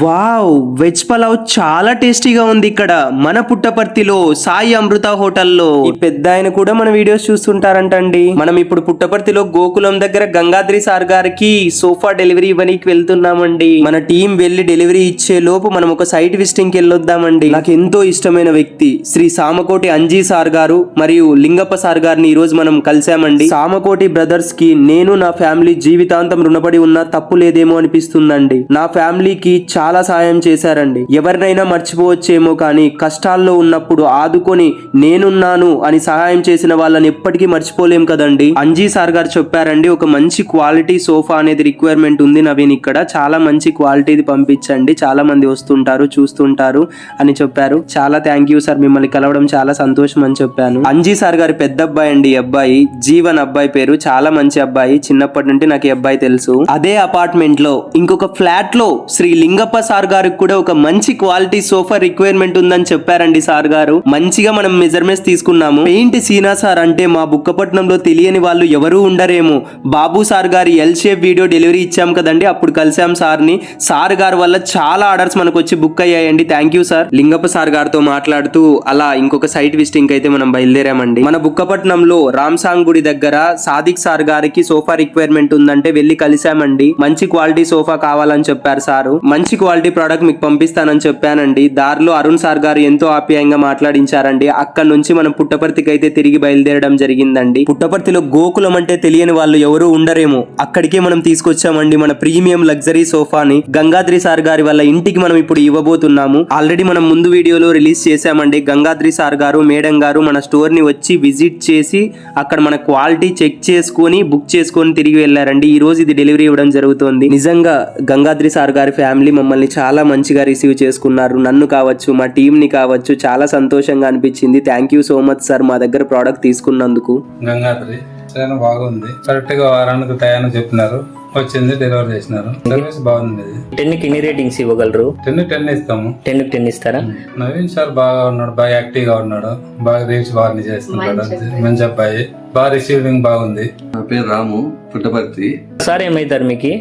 Wow, veg pulao చాలా టేస్టీగా ఉంది ఇక్కడ మన పుట్టపర్తిలో సాయి అమృత హోటల్లో. ఈ పెద్ద ఆయన కూడా మన వీడియోస్ చూస్తుంటారంటండి. మనం ఇప్పుడు పుట్టపర్తిలో గోకులం దగ్గర గంగాద్రి సార్ గారికి సోఫా డెలివరీ ఇవ్వడానికి వెళ్తున్నామండి. మన టీం వెళ్లి డెలివరీ ఇచ్చే లోపు మనం ఒక సైట్ విజిటింగ్ కి వెళ్ళొద్దామండి. నాకు ఎంతో ఇష్టమైన వ్యక్తి శ్రీ సామకోటి అంజీ సార్ గారు మరియు లింగప్ప సార్ గారిని ఈ రోజు మనం కలిసామండి. సామకోటి బ్రదర్స్ కి నేను నా ఫ్యామిలీ జీవితాంతం రుణపడి ఉన్నా తప్పు లేదేమో అనిపిస్తుందండి. నా ఫ్యామిలీకి చాలా సాయం చేశారండి. ఎవరినైనా మర్చిపోవచ్చేమో కానీ కష్టాల్లో ఉన్నప్పుడు ఆదుకొని నేనున్నాను అని సహాయం చేసిన వాళ్ళని ఎప్పటికీ మర్చిపోలేం కదండి. అంజీ సార్ గారు చెప్పారండి, ఒక మంచి క్వాలిటీ సోఫా అనేది రిక్వైర్మెంట్ ఉంది నవీన్, ఇక్కడ చాలా మంచి క్వాలిటీది పంపించండి, చాలా మంది వస్తుంటారు చూస్తుంటారు అని చెప్పారు. చాలా థ్యాంక్ యూ సార్, మిమ్మల్ని కలవడం చాలా సంతోషం అని చెప్పాను. అంజీ సార్ గారి పెద్ద అబ్బాయి అండి ఈ అబ్బాయి, జీవన్ అబ్బాయి పేరు, చాలా మంచి అబ్బాయి. చిన్నప్పటి నుండి నాకు ఈ అబ్బాయి తెలుసు. అదే అపార్ట్మెంట్ లో ఇంకొక ఫ్లాట్ లో శ్రీ లింగప్ప సార్ గారికి కూడా ఒక మంచి క్వాలిటీ సోఫా రిక్వైర్మెంట్ ఉందని చెప్పారండి సార్ గారు. మంచిగా మనం మెజర్మెంట్స్ తీసుకున్నాము. పెయింట్ సీనా సార్ అంటే మా బుక్కపట్నంలో తెలియని వాళ్ళు ఎవరూ ఉండరేమో. బాబు సార్ గారి ఎల్ షేప్ వీడియో డెలివరీ ఇచ్చాం కదండి, అప్పుడు కలిసాం సార్ ని. సార్ గారి వల్ల చాలా ఆర్డర్స్ మనకు వచ్చి బుక్ అయ్యాయండి. Thank you sir. Lingappa sir గారితో మాట్లాడుతూ అలా ఇంకొక సైట్ విజిటింగ్ అయితే మనం బయలుదేరామండి. మన బుక్కపట్నంలో రామ్సాంగ్ గుడి దగ్గర సాదిక్ సార్ గారికి సోఫా రిక్వైర్మెంట్ ఉందంటే వెళ్ళి కలిసామండి. మంచి క్వాలిటీ సోఫా కావాలని చెప్పారు సారు. మంచి క్వాలిటీ ప్రోడక్ట్ మీకు పంపిస్తానని చెప్పానండి. దారిలో అరుణ్ సార్ గారు ఎంతో ఆప్యాయంగా మాట్లాడించారండి. అక్కడ నుంచి మనం పుట్టపర్తికి అయితే తిరిగి బయలుదేరడం జరిగిందండి. పుట్టపర్తిలో గోకులం అంటే తెలియని వాళ్ళు ఎవరు ఉండరేమో, అక్కడికే మనం తీసుకొచ్చామండి మన ప్రీమియం లగ్జరీ సోఫాని. గంగాద్రి సార్ గారి వల్ల ఇంటికి మనం ఇప్పుడు ఇవ్వబోతున్నాము. ఆల్రెడీ మనం ముందు వీడియోలో రిలీజ్ చేశామండి. గంగాద్రి సార్ గారు మేడం గారు మన స్టోర్ ని వచ్చి విజిట్ చేసి అక్కడ మన క్వాలిటీ చెక్ చేసుకొని బుక్ చేసుకొని తిరిగి వెళ్ళారండి. ఈ రోజు ఇది డెలివరీ ఇవ్వడం జరుగుతుంది. నిజంగా గంగాద్రి సార్ గారి ఫ్యామిలీ మమ్మల్ని చాలా మంచిగా రిసీవ్ చేసుకున్నారు. నన్ను కావచ్చు, మా టీం ని కావచ్చు, చాలా సంతోషంగా అనిపించింది. Thank you so much sir మా దగ్గర ప్రోడక్ట్ తీసుకున్నందుకు. గంగాద్రి చాలా బాగుంది, కరెక్ట్ గా వారానికి టయాన్ని చెప్పినారు, వచ్చింది, డెలివరీ చేసినారు. సర్వీస్ బాగుంది. 10 కి ఎన్ని రేటింగ్స్ ఇవ్వగలరు? 10 ఇస్తాము. 10 కి 10 ఇస్తారా? నవీన్ సార్ బాగా ఉన్నాడు, బాగా యాక్టివ్ గా ఉన్నాడు, బాగా రీల్స్ బాగా చేస్తున్నాడు, మంచి అబ్బాయి, బాగా రిసీవింగ్ బాగుంది. నా పేరు రాము, పుట్టపర్తి. సార్ ఏమైతారు మీకు?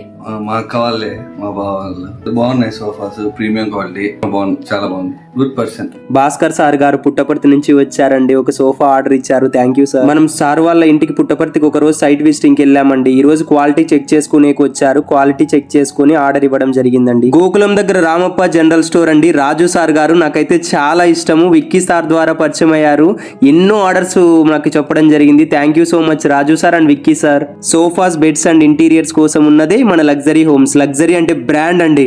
మా అక్క వాళ్ళే, మా బావ వాళ్ళు. బాగున్నాయి సోఫాస్, ప్రీమియం క్వాలిటీ, బాగుంది, చాలా బాగుంది, గుడ్ పర్సన్. భాస్కర్ సార్ గారు పుట్టపర్తి నుంచి వచ్చారండి, ఒక సోఫా ఆర్డర్ ఇచ్చారు. Thank you sir. మనం సార్ వాళ్ళ ఇంటికి పుట్టపర్తికి ఒక రోజు సైట్ విజిటింగ్ కి వెళ్ళామండి. ఈ రోజు క్వాలిటీ చెక్ చేసుకునేకి వచ్చారు. క్వాలిటీ చెక్ చేసుకుని ఆర్డర్ ఇవ్వడం జరిగిందండి. గోకులం దగ్గర రామప్ప జనరల్ స్టోర్ అండి. రాజు సార్ గారు నాకైతే చాలా ఇష్టము. విక్కీ సార్ ద్వారా పరిచయం అయ్యారు. ఎన్నో ఆర్డర్స్ నాకు చెప్పడం జరిగింది. Thank you so much Raju sir and Vicky sir. Sofas, beds and interiors కోసం ఉన్నదే మన లగ్జరీ హోమ్స్. లగ్జరీ అంటే బ్రాండ్ అండి.